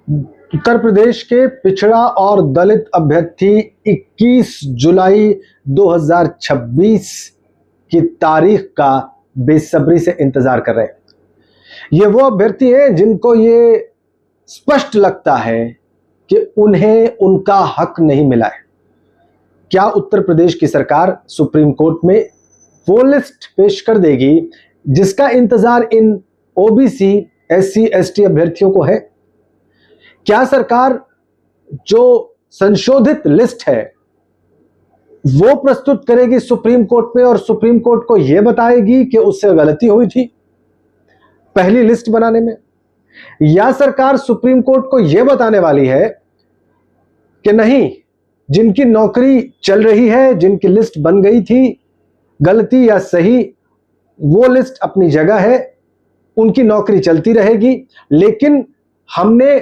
उत्तर प्रदेश के पिछड़ा और दलित अभ्यर्थी 21 जुलाई 2026 की तारीख का बेसब्री से इंतजार कर रहे हैं। ये वो अभ्यर्थी हैं जिनको ये स्पष्ट लगता है कि उन्हें उनका हक नहीं मिला है। क्या उत्तर प्रदेश की सरकार सुप्रीम कोर्ट में वो लिस्ट पेश कर देगी जिसका इंतजार इन ओबीसी, एससी, एसटी अभ्यर्थियों को है? क्या सरकार जो संशोधित लिस्ट है वो प्रस्तुत करेगी सुप्रीम कोर्ट में और सुप्रीम कोर्ट को यह बताएगी कि उससे गलती हुई थी पहली लिस्ट बनाने में? या सरकार सुप्रीम कोर्ट को यह बताने वाली है कि नहीं, जिनकी नौकरी चल रही है, जिनकी लिस्ट बन गई थी, गलती या सही, वो लिस्ट अपनी जगह है, उनकी नौकरी चलती रहेगी, लेकिन हमने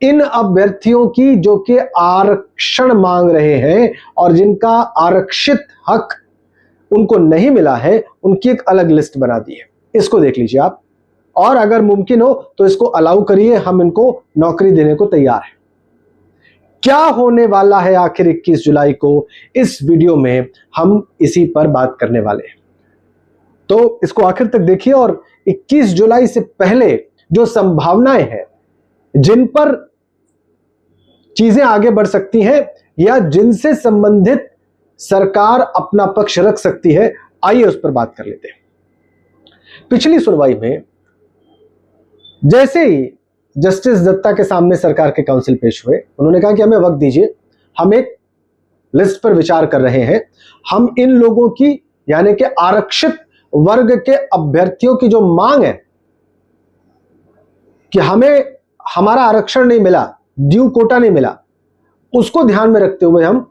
इन अभ्यर्थियों की जो कि आरक्षण मांग रहे हैं और जिनका आरक्षित हक उनको नहीं मिला है, उनकी एक अलग लिस्ट बना दी है। इसको देख लीजिए आप, और अगर मुमकिन हो तो इसको अलाउ करिए, हम इनको नौकरी देने को तैयार हैं। क्या होने वाला है आखिर 21 जुलाई को, इस वीडियो में हम इसी पर बात करने वाले हैं। तो इसको आखिर तक देखिए और 21 जुलाई से पहले जो संभावनाएं हैं जिन पर चीजें आगे बढ़ सकती हैं या जिनसे संबंधित सरकार अपना पक्ष रख सकती है, आइए उस पर बात कर लेते हैं। पिछली सुनवाई में जैसे ही जस्टिस दत्ता के सामने सरकार के काउंसिल पेश हुए, उन्होंने कहा कि हमें वक्त दीजिए, हम एक लिस्ट पर विचार कर रहे हैं। हम इन लोगों की यानी कि आरक्षित वर्ग के अभ्यर्थियों की जो मांग है कि हमें हमारा आरक्षण नहीं मिला, ड्यू कोटा नहीं मिला, उसको ध्यान में रखते हुए हम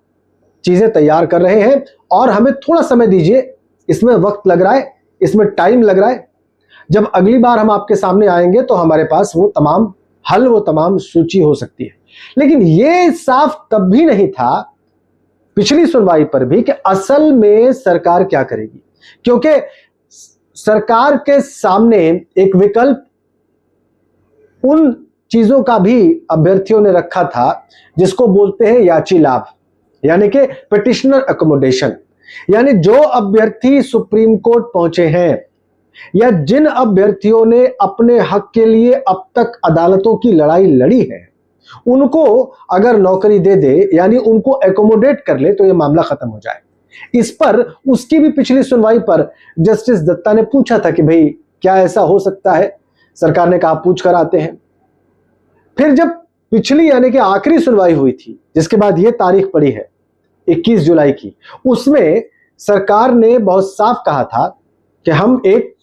चीजें तैयार कर रहे हैं और हमें थोड़ा समय दीजिए, इसमें वक्त लग रहा है, इसमें टाइम लग रहा है। जब अगली बार हम आपके सामने आएंगे तो हमारे पास वो तमाम हल, वो तमाम सूची हो सकती है। लेकिन ये साफ तब भी नहीं था पिछली सुनवाई पर भी कि असल में सरकार क्या करेगी, क्योंकि सरकार के सामने एक विकल्प उन चीजों का भी अभ्यर्थियों ने रखा था जिसको बोलते हैं याची लाभ, यानी कि पिटिशनर अकोमोडेशन। यानी जो अभ्यर्थी सुप्रीम कोर्ट पहुंचे हैं या जिन अभ्यर्थियों ने अपने हक के लिए अब तक अदालतों की लड़ाई लड़ी है, उनको अगर नौकरी दे दे, यानी उनको एकोमोडेट कर ले, तो यह मामला खत्म हो जाए। इस पर उसकी भी पिछली सुनवाई पर जस्टिस दत्ता ने पूछा था कि भाई क्या ऐसा हो सकता है? सरकार ने कहा पूछ कर आते हैं। फिर जब पिछली यानी कि आखिरी सुनवाई हुई थी, जिसके बाद यह तारीख पड़ी है 21 जुलाई की, उसमें सरकार ने बहुत साफ कहा था कि हम एक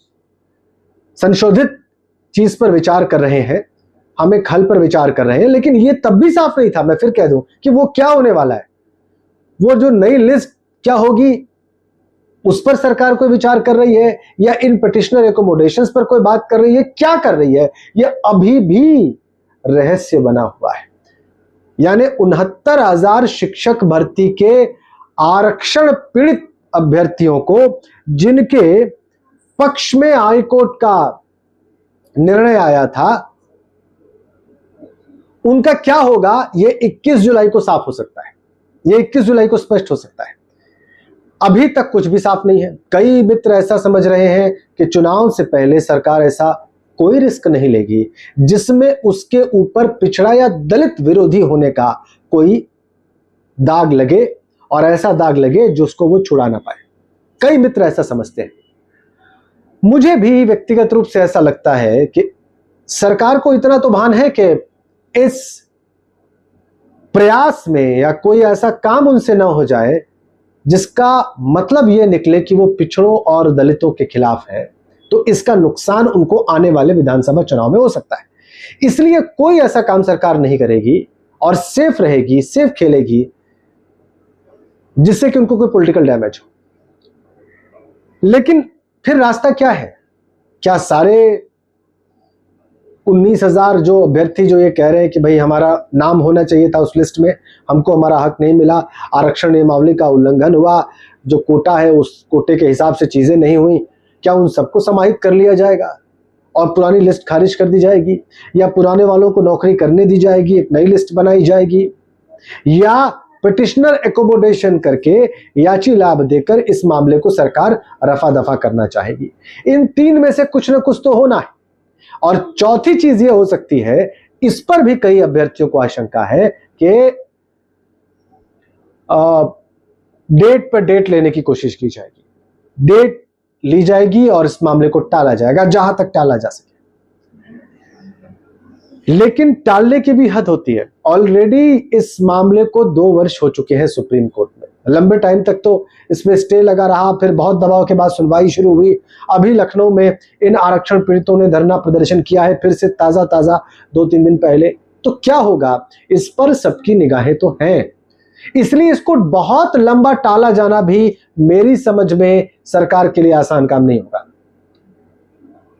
संशोधित चीज पर विचार कर रहे हैं, हम एक हल पर विचार कर रहे हैं। लेकिन यह तब भी साफ नहीं था, मैं फिर कह दूं, कि वो क्या होने वाला है, वो जो नई लिस्ट क्या होगी, उस पर सरकार कोई विचार कर रही है या इन पिटिशनर एकोमोडेशंस पर कोई बात कर रही है, क्या कर रही है, यह अभी भी रहस्य बना हुआ है। यानी 69,000 शिक्षक भर्ती के आरक्षण पीड़ित अभ्यर्थियों को, जिनके पक्ष में हाईकोर्ट का निर्णय आया था, उनका क्या होगा, यह 21 जुलाई को साफ हो सकता है, यह 21 जुलाई को स्पष्ट हो सकता है। अभी तक कुछ भी साफ नहीं है। कई मित्र ऐसा समझ रहे हैं कि चुनाव से पहले सरकार ऐसा कोई रिस्क नहीं लेगी जिसमें उसके ऊपर पिछड़ा या दलित विरोधी होने का कोई दाग लगे, और ऐसा दाग लगे जिसको वो छुड़ा ना पाए। कई मित्र ऐसा समझते हैं। मुझे भी व्यक्तिगत रूप से ऐसा लगता है कि सरकार को इतना तो भान है कि इस प्रयास में या कोई ऐसा काम उनसे ना हो जाए जिसका मतलब यह निकले कि वो पिछड़ों और दलितों के खिलाफ है, तो इसका नुकसान उनको आने वाले विधानसभा चुनाव में हो सकता है। इसलिए कोई ऐसा काम सरकार नहीं करेगी और सेफ रहेगी, सेफ खेलेगी, जिससे कि उनको कोई पॉलिटिकल डैमेज हो। लेकिन फिर रास्ता क्या है? क्या सारे 19,000 जो अभ्यर्थी जो ये कह रहे हैं कि भाई हमारा नाम होना चाहिए था उस लिस्ट में, हमको हमारा हक नहीं मिला, आरक्षण नियमावली का उल्लंघन हुआ, जो कोटा है उस कोटे के हिसाब से चीजें नहीं हुई, क्या उन सबको समाहित कर लिया जाएगा? और पुरानी लिस्ट खारिज कर दी जाएगी, या पुराने वालों को नौकरी करने दी जाएगी, एक नई लिस्ट बनाई जाएगी, या पिटिशनर एकोमोडेशन करके याची लाभ देकर इस मामले को सरकार रफा दफा करना चाहेगी। इन तीन में से कुछ ना कुछ तो होना है। और चौथी चीज ये हो सकती है, इस पर भी कई अभ्यर्थियों को आशंका है कि डेट पर डेट लेने की कोशिश की जाएगी, डेट ली जाएगी और इस मामले को टाला जाएगा जहां तक टाला जा सके। लेकिन टालने की भी हद होती है। ऑलरेडी इस मामले को 2 वर्ष हो चुके हैं सुप्रीम कोर्ट में, लंबे टाइम तक तो इसमें स्टे लगा रहा, फिर बहुत दबाव के बाद सुनवाई शुरू हुई। अभी लखनऊ में इन आरक्षण पीड़ितों ने धरना प्रदर्शन किया है, फिर से ताजा 2-3 दिन पहले। तो क्या होगा, इस पर सबकी निगाहें तो हैं, इसलिए इसको बहुत लंबा टाला जाना भी मेरी समझ में सरकार के लिए आसान काम नहीं होगा।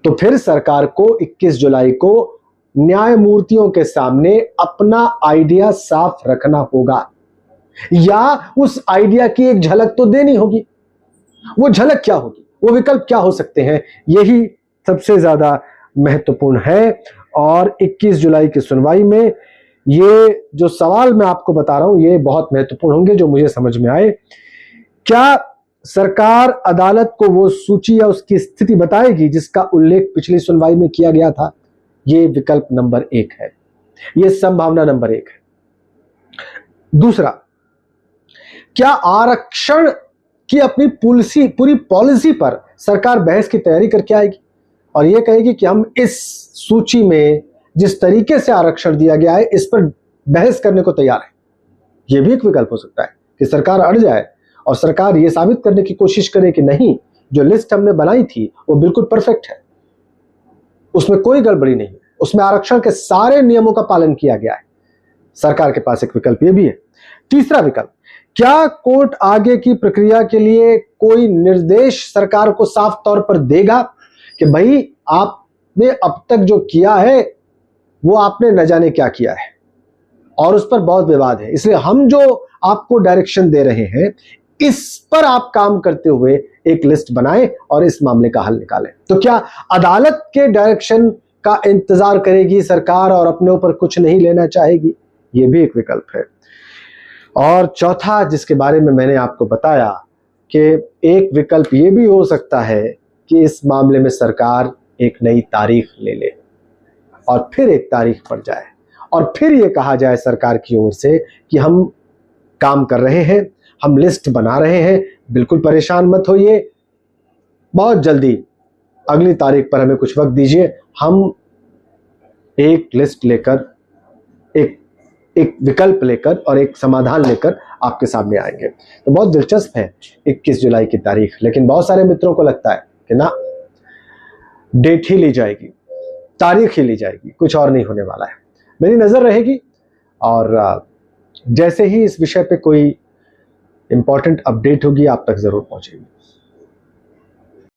तो फिर सरकार को 21 जुलाई को न्यायमूर्तियों के सामने अपना आइडिया साफ रखना होगा, या उस आइडिया की एक झलक तो देनी होगी। वो झलक क्या होगी, वो विकल्प क्या हो सकते हैं, यही सबसे ज्यादा महत्वपूर्ण है। और 21 जुलाई की सुनवाई में ये जो सवाल मैं आपको बता रहा हूं, ये बहुत महत्वपूर्ण होंगे जो मुझे समझ में आए। क्या सरकार अदालत को वो सूची या उसकी स्थिति बताएगी जिसका उल्लेख पिछली सुनवाई में किया गया था? ये विकल्प नंबर 1 है, ये संभावना नंबर 1 है। दूसरा, क्या आरक्षण की अपनी पूरी पॉलिसी पर सरकार बहस की तैयारी करके आएगी और यह कहेगी कि हम इस सूची में जिस तरीके से आरक्षण दिया गया है इस पर बहस करने को तैयार है? यह भी एक विकल्प हो सकता है कि सरकार अड़ जाए और सरकार यह साबित करने की कोशिश करे कि नहीं, जो लिस्ट हमने बनाई थी वो बिल्कुल परफेक्ट है, उसमें कोई गड़बड़ी नहीं है, उसमें आरक्षण के सारे नियमों का पालन किया गया है। सरकार के पास एक विकल्प यह भी है। तीसरा विकल्प, क्या कोर्ट आगे की प्रक्रिया के लिए कोई निर्देश सरकार को साफ तौर पर देगा कि भाई आपने अब तक जो किया है वो आपने न जाने क्या किया है और उस पर बहुत विवाद है, इसलिए हम जो आपको डायरेक्शन दे रहे हैं इस पर आप काम करते हुए एक लिस्ट बनाएं और इस मामले का हल निकालें। तो क्या अदालत के डायरेक्शन का इंतजार करेगी सरकार और अपने ऊपर कुछ नहीं लेना चाहेगी? यह भी एक विकल्प है। और चौथा, जिसके बारे में मैंने आपको बताया कि एक विकल्प यह भी हो सकता है कि इस मामले में सरकार एक नई तारीख ले ले और फिर एक तारीख पड़ जाए और फिर यह कहा जाए सरकार की ओर से कि हम काम कर रहे हैं, हम लिस्ट बना रहे हैं, बिल्कुल परेशान मत होइए, बहुत जल्दी अगली तारीख पर हमें कुछ वक्त दीजिए, हम एक लिस्ट लेकर, एक विकल्प लेकर और एक समाधान लेकर आपके सामने आएंगे। तो बहुत दिलचस्प है 21 जुलाई की तारीख, लेकिन बहुत सारे मित्रों को लगता है कि ना, डेट ही ली जाएगी, तारीख ही ली जाएगी, कुछ और नहीं होने वाला है। मेरी नजर रहेगी और जैसे ही इस विषय पे कोई इंपॉर्टेंट अपडेट होगी आप तक जरूर पहुंचेगी।